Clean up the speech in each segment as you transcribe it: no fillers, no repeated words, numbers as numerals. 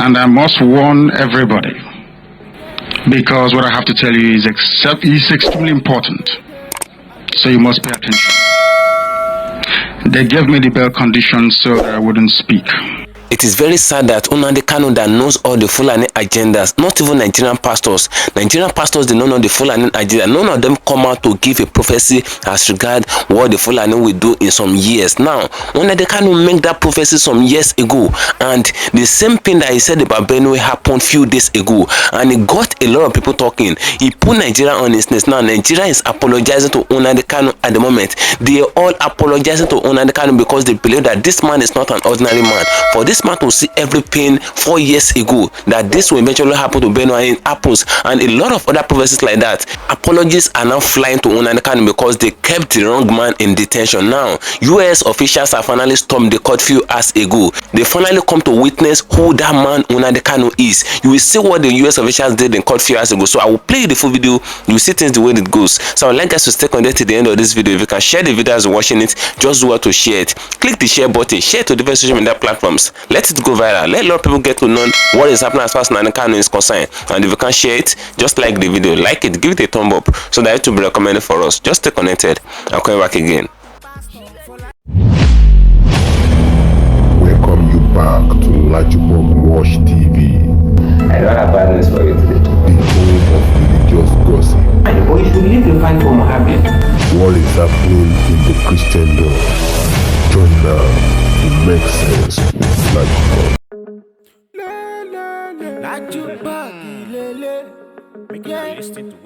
And I must warn everybody, because what I have to tell you is extremely important. So you must pay attention. They gave me the bail conditions so that I wouldn't speak. It is very sad that Nnamdi Kanu that knows all the Fulani agendas, not even Nigerian pastors. Nigerian pastors, they don't know the Fulani agenda. None of them come out to give a prophecy as regard what the Fulani will do in some years. Now, Nnamdi Kanu make that prophecy some years ago, and the same thing that he said about Benue happened few days ago, and it got a lot of people talking. He put Nigeria on his knees. Now, Nigeria is apologizing to Nnamdi Kanu at the moment. They are all apologizing to Nnamdi Kanu because they believe that this man is not an ordinary man. For this man to see everything 4 years ago that this will eventually happen to Benue, and it happens, and a lot of other prophecies like that. Apologies are now flying to Nnamdi Kanu because they kept the wrong man in detention. Now, US officials have finally stormed the court few hours ago. They finally come to witness who that man Nnamdi Kanu is. You will see what the US officials did in court few hours ago. So I will play the full video. You will see things the way it goes. So I would like us to stay connected to the end of this video. If you can share the video as you're watching it, just do what to share it. Click the share button, share it to different social media platforms. Let it go viral. Let a lot of people get to know what is happening as far as Nnamdi Kanu is concerned. And if you can share it, just like the video, like it, give it a thumb up so that it will be recommended for us. Just stay connected. I'm coming back again. Welcome you back to LAJUPOG Watch TV. I don't have bad news for you today. The home of religious gossip. But you should leave the fight for Mohammed. What is happening in the Christendom? Join now to make sense with LAJUPOG.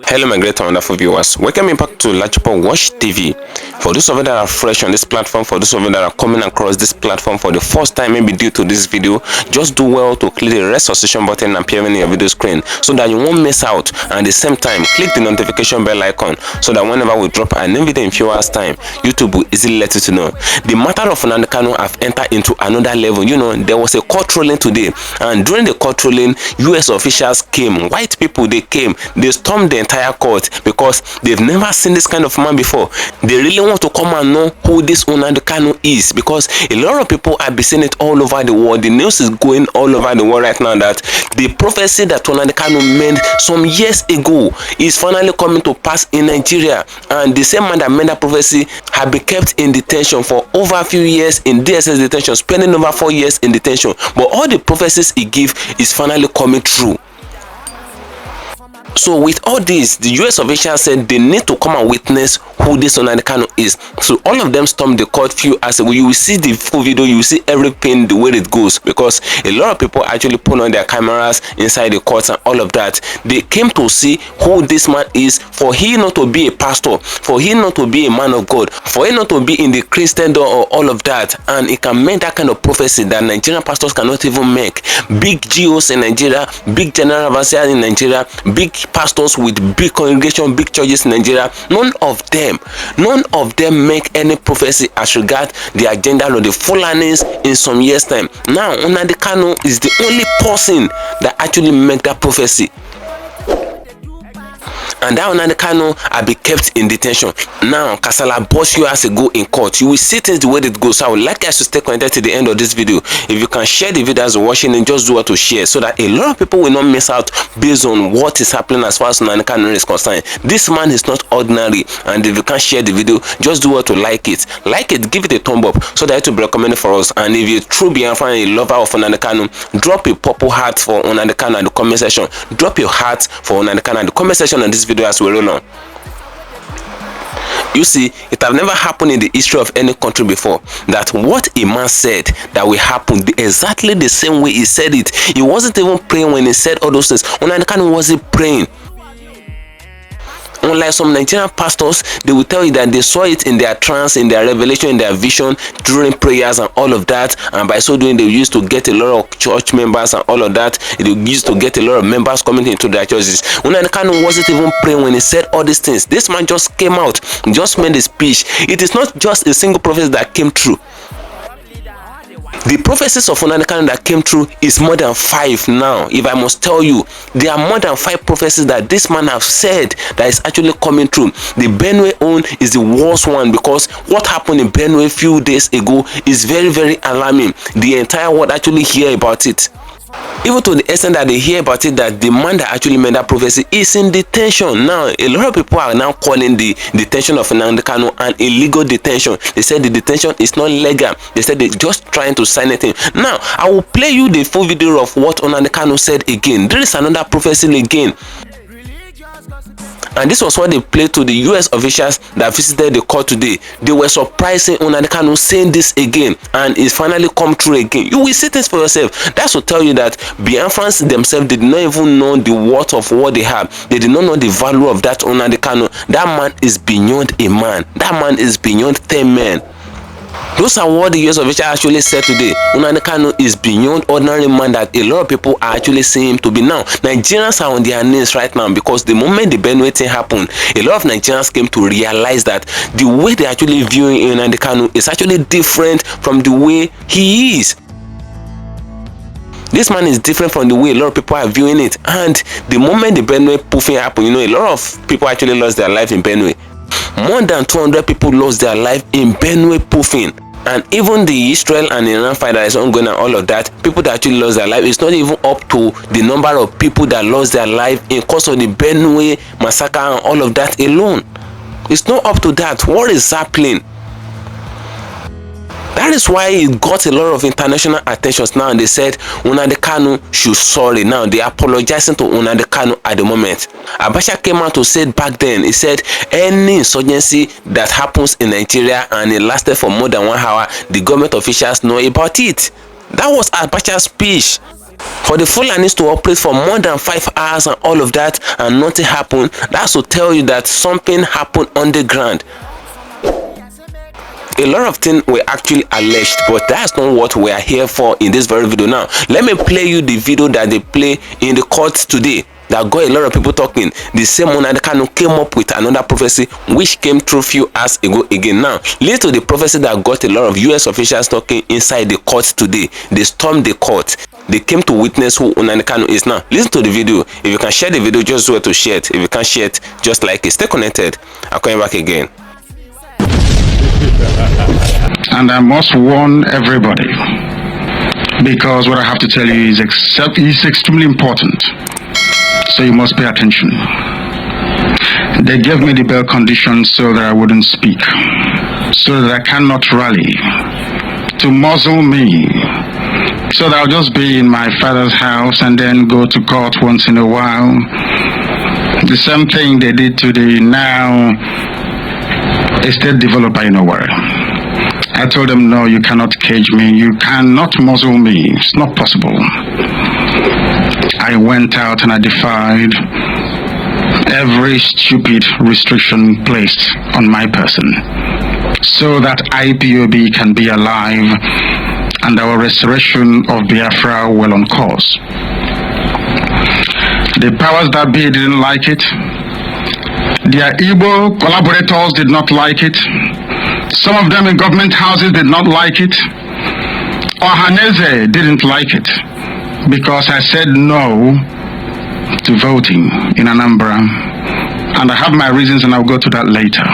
Hello my great and wonderful viewers, welcome back to LAJUPOG Watch TV. For those of you that are fresh on this platform, for those of you that are coming across this platform for the first time, maybe due to this video, just do well to click the red subscription button appearing in your video screen so that you won't miss out, and at the same time click the notification bell icon so that whenever we drop a new video in few hours time, YouTube will easily let you to know. The matter of Nnamdi Kanu have entered into another level. You know, there was a court ruling today, and during the court ruling, US officials came, white people, they came, they stormed the entire court because they've never seen this kind of man before. They really want to come and know who this Nnamdi Kanu is, because a lot of people are seeing it all over the world. The news is going all over the world right now that the prophecy that Nnamdi Kanu made some years ago is finally coming to pass in Nigeria, and the same man that made that prophecy had been kept in detention for over a few years in DSS detention, spending over 4 years in detention, but all the prophecies he gave is finally coming true. So with all this, the US officials said they need to come and witness who this Nnamdi Kanu is. So all of them stormed the court few hours ago. You will see the full video, you will see everything the way it goes, because a lot of people actually put on their cameras inside the courts and all of that. They came to see who this man is, for he not to be a pastor, for he not to be a man of God, for he not to be in the Christendom or all of that. And it can make that kind of prophecy that Nigerian pastors cannot even make. Big GOs in Nigeria, big general overseers in Nigeria, big pastors with big congregation, big churches in Nigeria, none of them make any prophecy as regard the agenda of the Fulanis in some years time. Now Nnamdi Kanu is the only person that actually make that prophecy. And that Nnamdi Kanu have been kept in detention. Now, Kasala bought you as a go in court. You will see things the way it goes. So I would like us to stay connected to the end of this video. If you can share the video as you're watching, and just do what to share so that a lot of people will not miss out based on what is happening as far as Nnamdi Kanu is concerned. This man is not ordinary, and if you can share the video, just do what to like it. Like it, give it a thumb up so that it will be recommended for us. And if you're true Biafran, a lover of Nnamdi Kanu, drop a purple heart for Nnamdi Kanu in the comment section. Drop your heart for Nnamdi Kanu in the comment section on this video as we roll on. You see, it have never happened in the history of any country before that what a man said that will happen exactly the same way he said it. He wasn't even praying when he said all those things. Nnamdi Kanu wasn't praying. Unlike some Nigerian pastors, they will tell you that they saw it in their trance, in their revelation, in their vision during prayers and all of that, and by so doing they used to get a lot of church members and all of that. They used to get a lot of members coming into their churches. Nnamdi Kanu wasn't even praying when he said all these things. This man just came out, just made a speech. It is not just a single prophecy that came true. The prophecies of Nnamdi Kanu that came true is more than 5 now. If I must tell you, there are more than 5 prophecies that this man have said that is actually coming true. The Benue own is the worst one, because what happened in Benue a few days ago is very, very alarming. The entire world actually hear about it. Even to the extent that they hear about it, that the man that actually made that prophecy is in detention. Now, a lot of people are now calling the detention of Nnamdi Kanu an illegal detention. They said the detention is not legal. They said they're just trying to sign it in. Now, I will play you the full video of what Nnamdi Kanu said again. There is another prophecy again. And this was what they played to the US officials that visited the court today. They were surprising Nnamdi Kanu saying this again, and it finally come true again. You will see this for yourself. That's to tell you that Biafrans themselves did not even know the worth of what they have. They did not know the value of that Nnamdi Kanu. That man is beyond a man. That man is beyond 10 men. Those are what the US official actually said today. Nnamdi Kanu is beyond ordinary man that a lot of people are actually seeing him to be now. Nigerians are on their knees right now because the moment the Benue thing happened, a lot of Nigerians came to realize that the way they actually viewing Nnamdi Kanu is actually different from the way he is. This man is different from the way a lot of people are viewing it. And the moment the Benue poofing happened, you know, a lot of people actually lost their life in Benue. More than 200 people lost their life in Benue poofing. And even the Israel and Iran fight that is ongoing and all of that, people that actually lost their life, it's not even up to the number of people that lost their life in cause of the Benue massacre and all of that alone. It's not up to that. What is happening? That is why it got a lot of international attention now, and they said Nnamdi Kanu should sorry. Now they are apologizing to Nnamdi Kanu at the moment. Abacha came out to say back then, he said any insurgency that happens in Nigeria and it lasted for more than 1 hour, the government officials know about it. That was Abacha's speech. For the Fulanis to operate for more than 5 hours and all of that and nothing happened, that's to tell you that something happened on the ground. A lot of things were actually alleged, but that's not what we are here for in this very video. Now, let me play you the video that they play in the court today that got a lot of people talking. The same Nnamdi Kanu came up with another prophecy which came true few hours ago again. Now, listen to the prophecy that got a lot of US officials talking inside the court today. They stormed the court. They came to witness who Nnamdi Kanu is now. Listen to the video. If you can share the video, just do it to share it. If you can't share it, just like it. Stay connected. I'm coming back again. And I must warn everybody, because what I have to tell you is extremely important, so you must pay attention. They gave me the bail conditions so that I wouldn't speak, so that I cannot rally, to muzzle me, so that I'll just be in my father's house and then go to court once in a while. The same thing they did to the now estate developer in nowhere. I told them, no, you cannot cage me. You cannot muzzle me. It's not possible. I went out and I defied every stupid restriction placed on my person so that IPOB can be alive and our restoration of Biafra well on course. The powers that be didn't like it. Their Igbo collaborators did not like it. Some of them in government houses did not like it. Ohaneze didn't like it because I said no to voting in Anambra. And I have my reasons and I'll go to that later.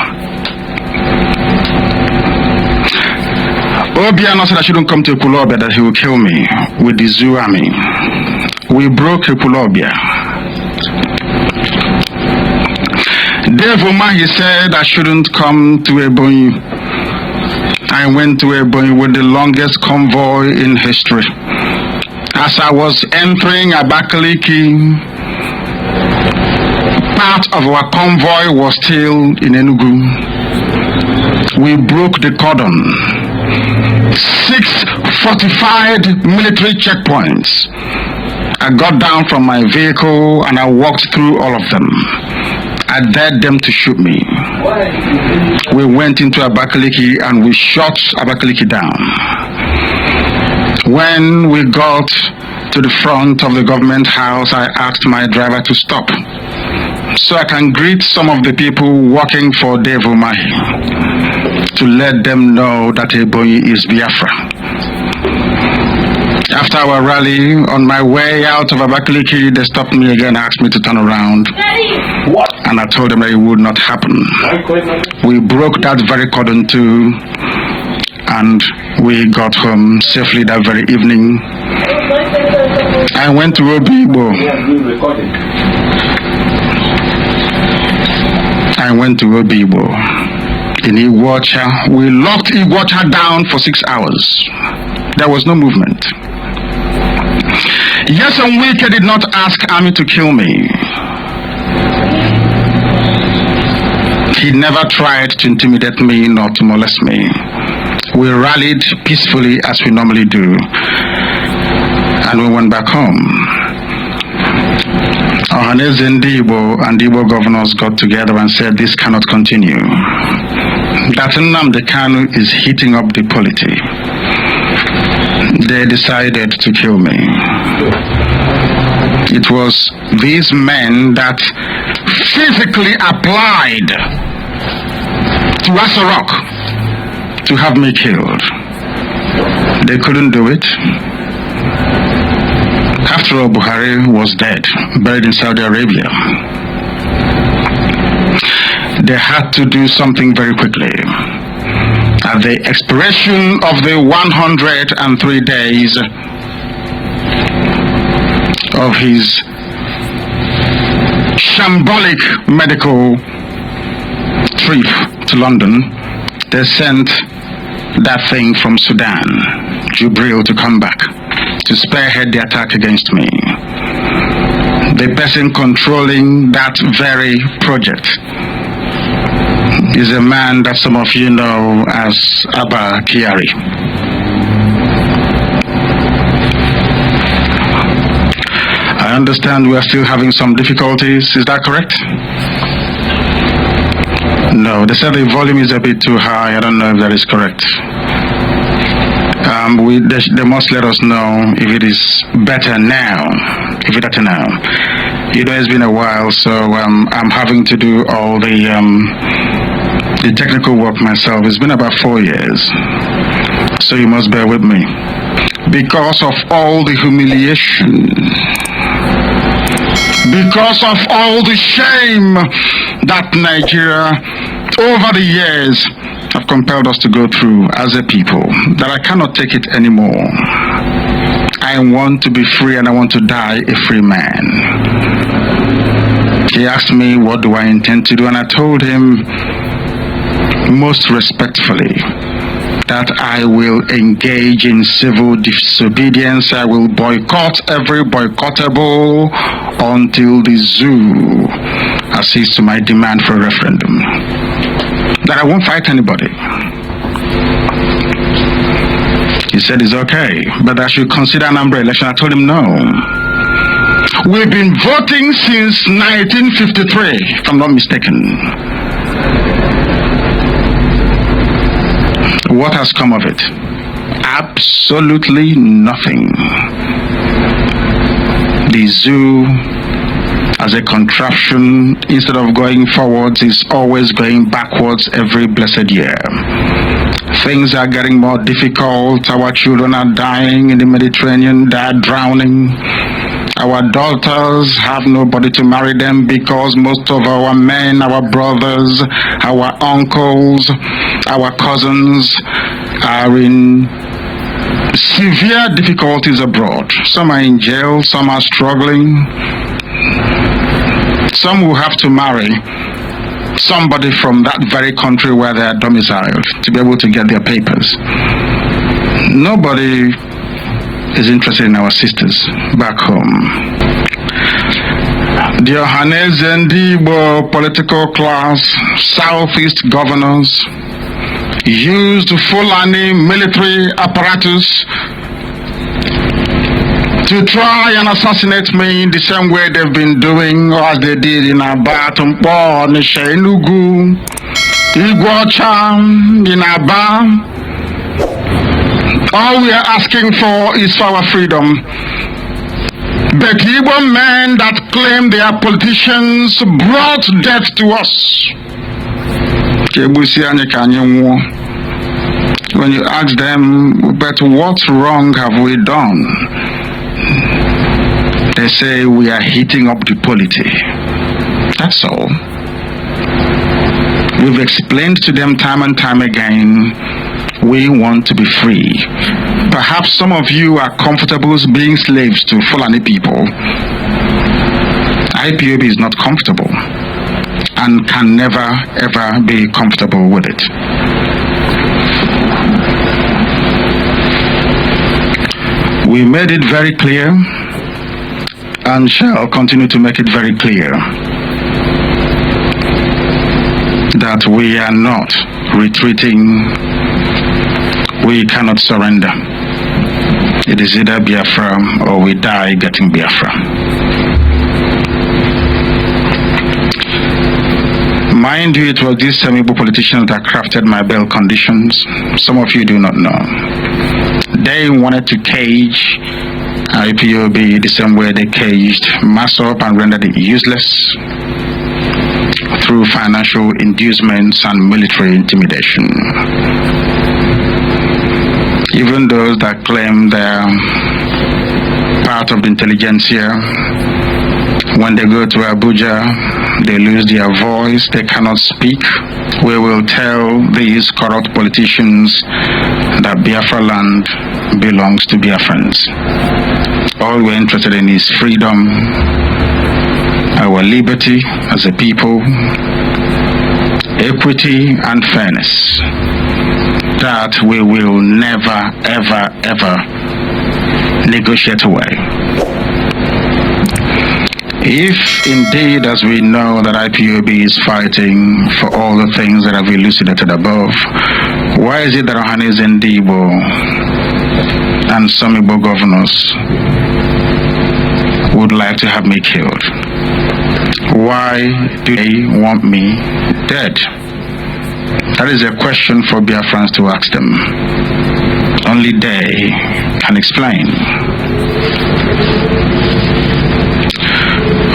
Obiano said I shouldn't come to Ekulobia, that he will kill me with the Zoo army. We broke Ekulobia. Devuma, he said I shouldn't come to Ebonyi. I went to Ebonyi with the longest convoy in history. As I was entering Abakaliki, part of our convoy was still in Enugu. We broke the cordon. 6 fortified military checkpoints. I got down from my vehicle and I walked through all of them. I dared them to shoot me. We went into Abakaliki and we shot Abakaliki down. When we got to the front of the government house, I asked my driver to stop so I can greet some of the people working for Dave Umahi to let them know that Ebonyi is Biafra. After our rally, on my way out of Abakaliki, they stopped me again and asked me to turn around. What? And I told them that it would not happen. We broke that very cordon too, and we got home safely that very evening. I went to Obibo. I went to Obibo in Iguacha. We locked Iguacha down for 6 hours. There was no movement. Yes, and Wike did not ask army to kill me. He never tried to intimidate me nor to molest me. We rallied peacefully as we normally do, and we went back home. Ohaneze and Igbo governors got together and said this cannot continue. That Nnamdi Kanu is heating up the polity. They decided to kill me. It was these men that physically applied to Asarok to have me killed. They couldn't do it. After all, Buhari was dead, buried in Saudi Arabia. They had to do something very quickly. At the expiration of the 103 days of his shambolic medical trip to London, they sent that thing from Sudan, Jubril, to come back to spearhead the attack against me. The person controlling that very project is a man that some of you know as Abba Kyari. I understand we are still having some difficulties. Is that correct? No, they said the volume is a bit too high. I don't know if that is correct. They must let us know if it is better now. If it's better now. You know, it's been a while, so I'm having to do all the technical work myself. It's been about 4 years, so you must bear with me. Because of all the humiliation, because of all the shame that Nigeria over the years have compelled us to go through as a people, that I cannot take it anymore. I want to be free and I want to die a free man. He asked me, what do I intend to do? And I told him most respectfully that I will engage in civil disobedience. I will boycott every boycottable until the zoo accedes to my demand for a referendum. That I won't fight anybody. He said it's okay, but I should consider an umbrella election. I told him no. We've been voting since 1953, if I'm not mistaken. What has come of it? Absolutely nothing. The zoo, as a contraption, instead of going forwards, is always going backwards every blessed year. Things are getting more difficult. Our children are dying in the Mediterranean. They are drowning. Our daughters have nobody to marry them because most of our men, our brothers, our uncles, our cousins are in severe difficulties abroad. Some are in jail, some are struggling. Some will have to marry somebody from that very country where they are domiciled to be able to get their papers. Nobody is interested in our sisters back home. The Ohaneze and Igbo political class, Southeast governors, used Fulani military apparatus to try and assassinate me in the same way they've been doing, or as they did in Aba, Tumpo, Nisha, Enugu, Iguacha, in Aba. All we are asking for is for our freedom. But Igbo men that claim they are politicians brought death to us. When you ask them, but what wrong have we done? They say we are heating up the polity. That's all. We've explained to them time and time again We want to be free. Perhaps some of you are comfortable being slaves to Fulani people. IPOB is not comfortable and can never ever be comfortable with it. We made it very clear and shall continue to make it very clear that we are not retreating. We cannot surrender. It is either Biafra or we die getting Biafra. Mind you, it was these semi-Igbo politicians that crafted my bail conditions. Some of you do not know. They wanted to cage IPOB the same way they caged MASSOP and rendered it useless through financial inducements and military intimidation. Even those that claim they're part of the intelligentsia, when they go to Abuja, they lose their voice, they cannot speak. We will tell these corrupt politicians that Biafra land belongs to Biafrans. All we're interested in is freedom, our liberty as a people, equity and fairness. That we will never, ever, ever negotiate away. If indeed, as we know, that IPOB is fighting for all the things that I've elucidated above, why is it that Ohanes and Igbo and some Igbo governors would like to have me killed? Why do they want me dead? That is a question for Biafrans to ask them. Only they can explain.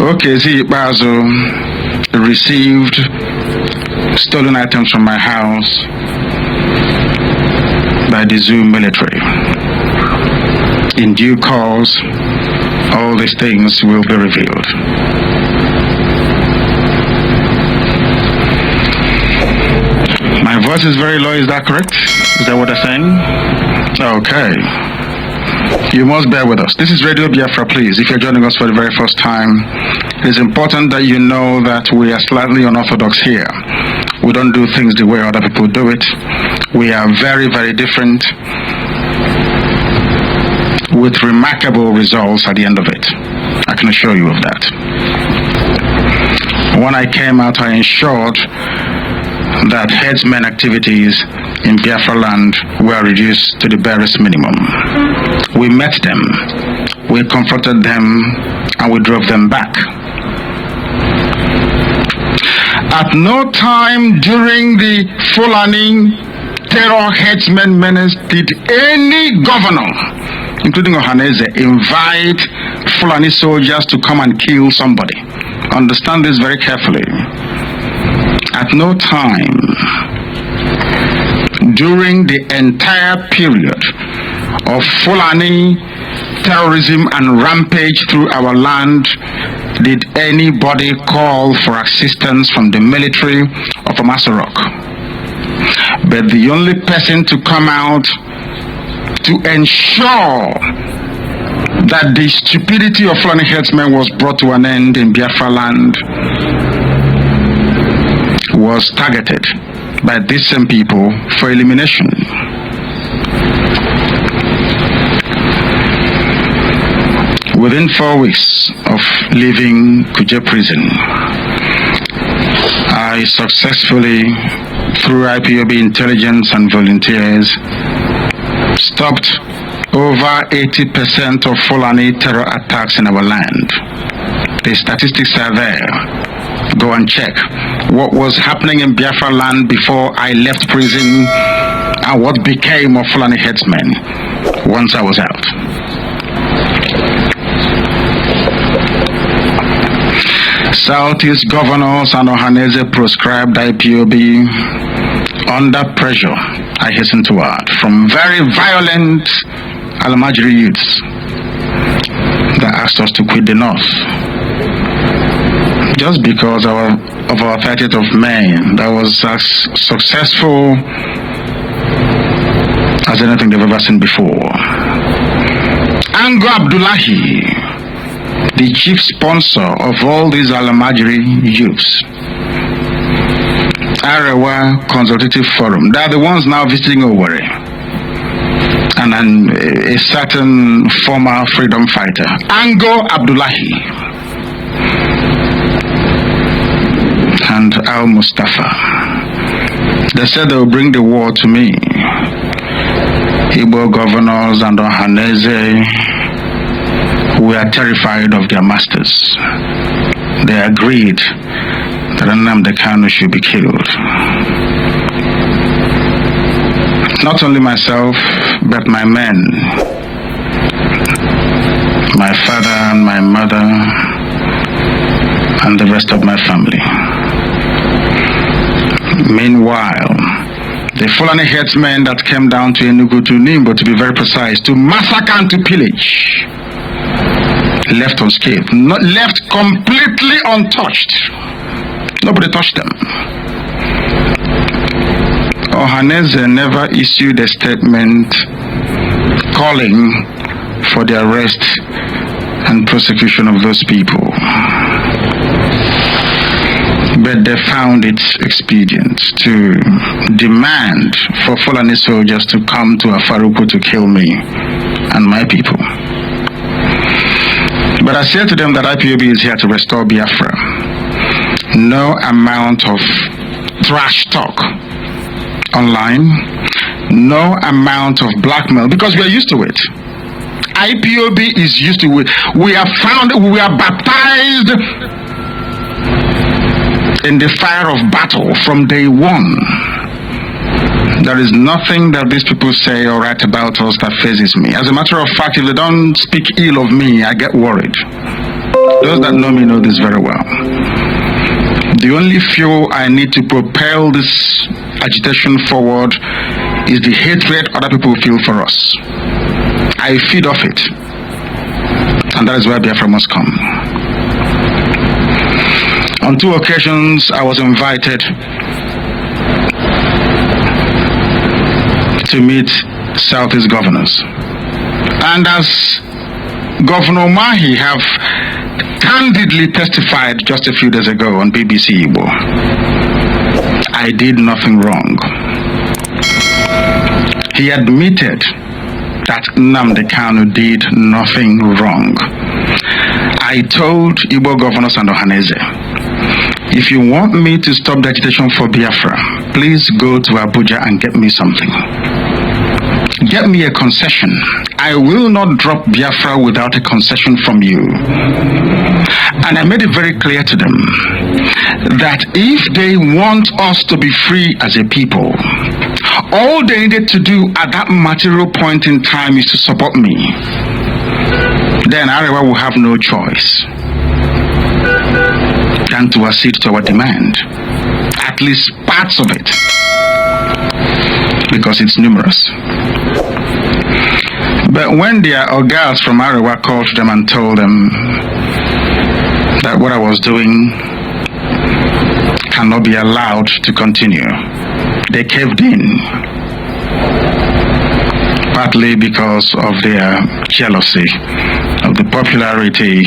Okay, Bazo received stolen items from my house by the zoo military. In due course, all these things will be revealed. My voice is very low, is that correct? Is that what they're saying? Okay. You must bear with us. This is Radio Biafra, please. If you're joining us for the very first time, it is important that you know that we are slightly unorthodox here. We don't do things the way other people do it. We are very, very different, with remarkable results at the end of it. I can assure you of that. When I came out, I ensured that herdsmen activities in Biafra land were reduced to the barest minimum. We met them, we confronted them, and we drove them back. At no time during the Fulani terror herdsmen menace did any governor, including Ohaneze, invite Fulani soldiers to come and kill somebody. Understand this very carefully. At no time during the entire period of Fulani terrorism and rampage through our land did anybody call for assistance from the military of Amasarok. But the only person to come out to ensure that the stupidity of Fulani herdsmen was brought to an end in Biafra land was targeted by these same people for elimination. Within 4 weeks of leaving Kuje prison, I successfully, through IPOB intelligence and volunteers, stopped over 80% of Fulani terror attacks in our land. The statistics are there. Go and check what was happening in Biafra land before I left prison and what became of Fulani herdsmen once I was out. Southeast governors and Ohaneze proscribed IPOB under pressure, I hasten to add, from very violent Almajiri youths that asked us to quit the north. Just because of our 30th of May, that was a successful as anything they've ever seen before. Ango Abdullahi, the chief sponsor of all these Al-Majri youths. Arewa Consultative Forum, they are the ones now visiting Owerri. And a certain former freedom fighter, Ango Abdullahi, and Al Mustafa. They said they will bring the war to me. Igbo governors and Ohaneze were terrified of their masters. They agreed that Nnamdi Kanu should be killed. Not only myself, but my men, my father and my mother, and the rest of my family. Meanwhile, the Fulani herdsmen that came down to Enugu, to Nimbo to be very precise, to massacre and to pillage, left unscathed, not left completely untouched. Nobody touched them. Ohaneze never issued a statement calling for the arrest and prosecution of those people. But they found it expedient to demand for Fulani soldiers to come to Afaruku to kill me and my people. But I said to them that IPOB is here to restore Biafra. No amount of trash talk online, no amount of blackmail, because we are used to it. IPOB is used to it. We are baptized in the fire of battle from day one. There is nothing that these people say or write about us that phases me. As a matter of fact, if they don't speak ill of me, I get worried. Those that know me know this very well. The only fuel I need to propel this agitation forward is the hatred other people feel for us. I feed off it. And that is why Biafra must come. On 2 occasions, I was invited to meet Southeast governors. And as Governor Mahi have candidly testified just a few days ago on BBC Igbo, I did nothing wrong. He admitted that Nnamdi Kanu did nothing wrong. I told Igbo governors and Ohaneze, if you want me to stop the agitation for Biafra, please go to Abuja and get me something. Get me a concession. I will not drop Biafra without a concession from you. And I made it very clear to them that if they want us to be free as a people, all they needed to do at that material point in time is to support me. Then Arewa will have no choice than to accede to our demand, at least parts of it, because it's numerous. But when their ogas from Arewa called them and told them that what I was doing cannot be allowed to continue, they caved in, partly because of their jealousy of the popularity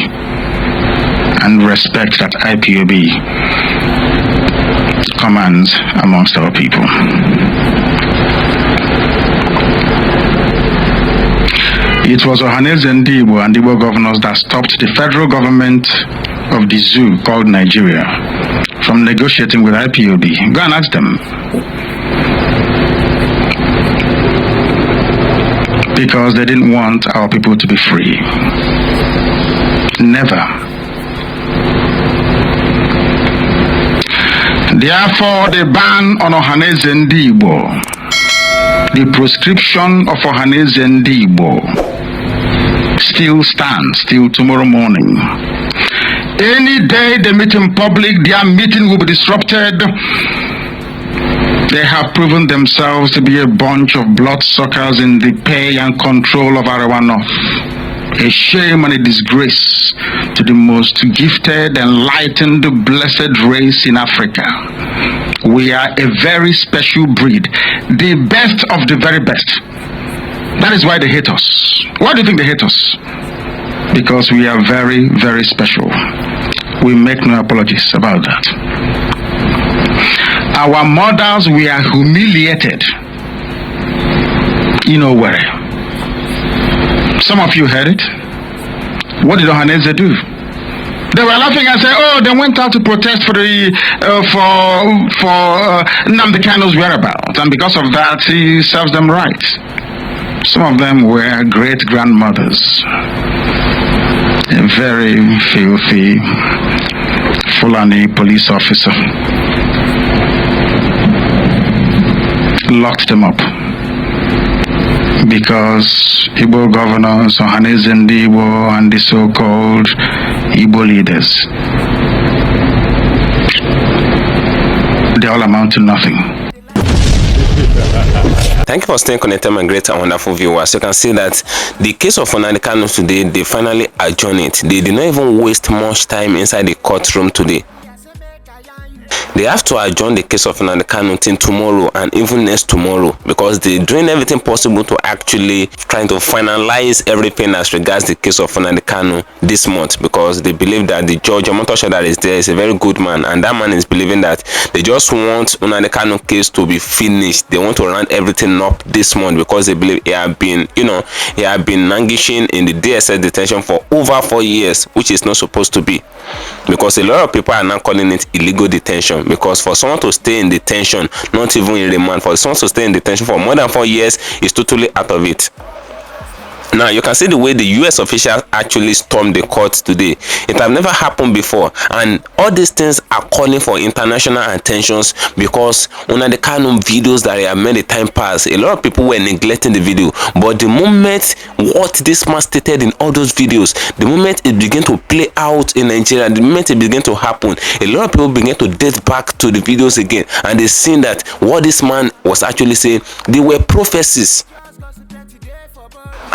and respect that IPOB commands amongst our people. It was Ohaneze and Igbo governors that stopped the federal government of the zoo called Nigeria from negotiating with IPOB. Go and ask them. Because they didn't want our people to be free. Never. Therefore, the ban on Ohaneze and Igbo, the proscription of Ohaneze and Igbo, still stands till tomorrow morning. Any day they meet in public, their meeting will be disrupted. They have proven themselves to be a bunch of bloodsuckers in the pay and control of Arewa North. A shame and a disgrace to the most gifted, enlightened, blessed race in Africa. We are a very special breed, the best of the very best. That is why they hate us. Why do you think they hate us? Because we are very, very special. We make no apologies about that. Our mothers were humiliated. You know where? Some of you heard it. What did Ohaneze do? They were laughing and said, "Oh, they went out to protest for the Nnamdi Kanu's whereabouts, and because of that, he serves them right." Some of them were great grandmothers. A very filthy Fulani police officer locked them up because Igbo governors, Ohaneze Ndi Igbo, and the so-called Igbo leaders, they all amount to nothing. Thank you for staying connected, my great and wonderful viewers. You can see that the case of Nnamdi Kanu today, they finally adjourned it. They did not even waste much time inside the courtroom today. They have to adjourn the case of Nnamdi Kanu till tomorrow and even next tomorrow, because they're doing everything possible to actually trying to finalize everything as regards the case of Nnamdi Kanu this month, because they believe that the judge Omotosho that is there is a very good man, and that man is believing that they just want Nnamdi Kanu case to be finished. They want to round everything up this month because they believe he have been, he have been languishing in the DSS detention for over 4 years, which is not supposed to be, because a lot of people are now calling it illegal detention. Because for someone to stay in detention, not even in remand, for someone to stay in detention for more than 4 years is totally out of it. Now you can see the way the US officials actually stormed the court today. It has never happened before, and all these things are calling for international attentions, because Nnamdi Kanu videos that have made the time pass, a lot of people were neglecting the video. But the moment what this man stated in all those videos, the moment it began to play out in Nigeria, the moment it began to happen, a lot of people began to date back to the videos again, and they seen that what this man was actually saying, they were prophecies.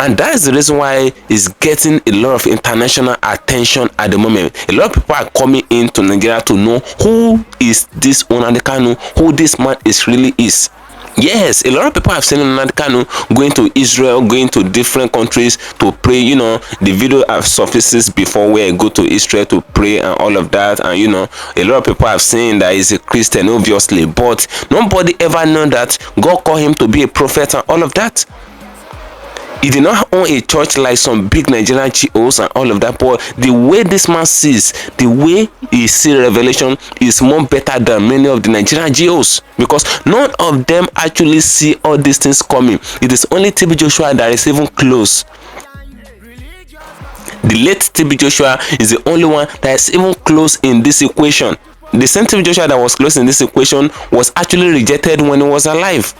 And that is the reason why it's getting a lot of international attention at the moment. A lot of people are coming into Nigeria to know who is this Nnamdi Kanu, who this man really is. Yes, a lot of people have seen Nnamdi Kanu going to Israel, going to different countries to pray. The video have surfaces before where I go to Israel to pray and all of that. And a lot of people have seen that he's a Christian, obviously, but nobody ever known that God called him to be a prophet and all of that. He did not own a church like some big Nigerian GOs and all of that, but the way this man sees, the way he sees revelation is more better than many of the Nigerian GOs, because none of them actually see all these things coming. It is only TB Joshua that is even close. The late TB Joshua is the only one that is even close in this equation. The same TB Joshua that was close in this equation was actually rejected when he was alive.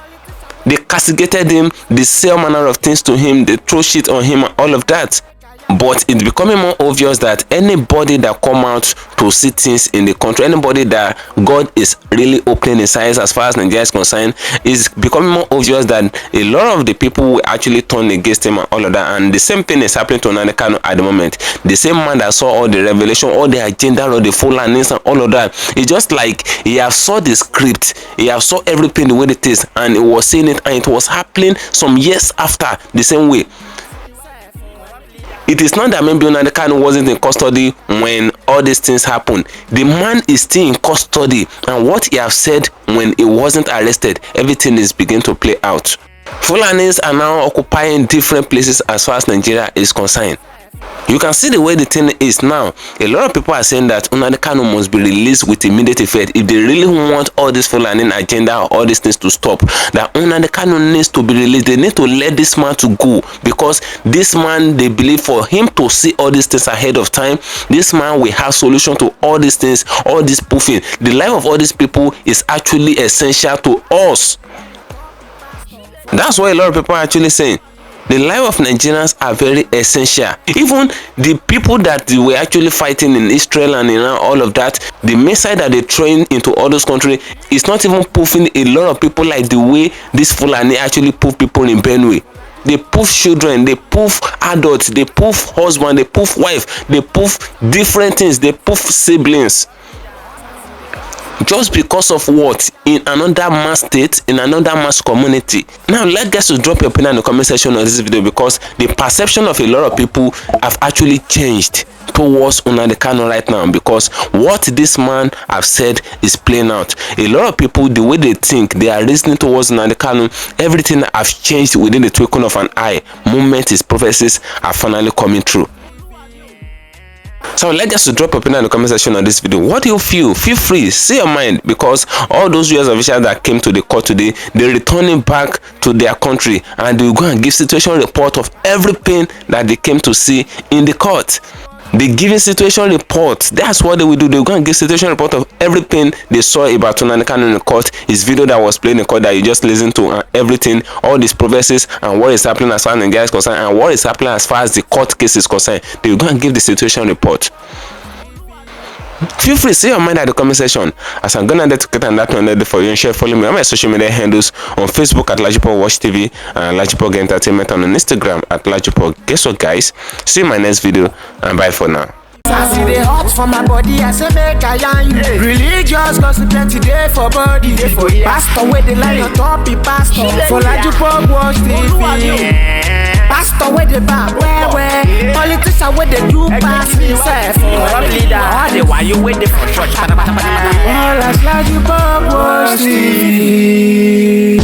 They castigated him, they say all manner of things to him, they throw shit on him and all of that. But it's becoming more obvious that anybody that come out to see things in the country, anybody that God is really opening his eyes as far as Nigeria is concerned, is becoming more obvious that a lot of the people will actually turn against him and all of that. And the same thing is happening to Nnamdi Kanu at the moment. The same man that saw all the revelation, all the agenda, all the FULANIs and all of that, it's just like he have saw the script, he have saw everything the way it is, and he was seeing it, and it was happening some years after the same way. It is not that maybe Nnamdi Kanu wasn't in custody when all these things happened. The man is still in custody, and what he have said when he wasn't arrested, everything is beginning to play out. Fulanis are now occupying different places as far as Nigeria is concerned. You can see the way the thing is now. A lot of people are saying that Nnamdi Kanu must be released with immediate effect if they really want all this Fulani agenda or all these things to stop. That Nnamdi Kanu needs to be released. They need to let this man to go, because this man, they believe for him to see all these things ahead of time, this man will have solution to all these things, all this spoofing. The life of all these people is actually essential to us. That's what a lot of people are actually saying. The life of Nigerians are very essential. Even the people that were actually fighting in Israel and Iran, all of that, the missile that they train into all those countries is not even poofing a lot of people like the way this Fulani actually poof people in Benue. They poof children, they poof adults, they poof husband, they poof wife, they poof different things, they poof siblings. just because of what? In another mass state, in another mass community. Now let's get to drop your opinion in the comment section of this video, because the perception of a lot of people have actually changed towards Nnamdi Kanu right now, because what this man have said is playing out. A lot of people, the way they think, they are reasoning towards Nnamdi Kanu, everything has changed within the twinkling of an eye. Moment his prophecies are finally coming true. So let's just drop your opinion in the comment section on this video. What do you feel? Feel free, say your mind, because all those US officials that came to the court today, they're returning back to their country, and they'll go and give situation report of everything that they came to see in the court. They give a situation report. That's what they will do. They're going to give situation report of everything they saw about Nnamdi Kanu in the court. His video that was played in the court that you just listened to, and everything, all these prophecies, and what is happening as far as the guy is concerned, and what is happening as far as the court case is concerned. They will go and give the situation report. Feel free, say your mind at the comment section, as I'm gonna dedicate and that one there for you, and share, follow me on my social media handles on Facebook at LAJUPOG Watch TV and LAJUPOG Entertainment, and on Instagram at LAJUPOG. Guess what, guys? See you in my next video, and bye for now. I see the hot for my body, I say make I yarn you. Religious gossip plenty day for body. Pastor with the line on top, he pastor for LAJUPOG Watch TV. Pastor with the bar, where politician with the do pass himself. All the while you waiting for church. All as LAJUPOG Watch TV.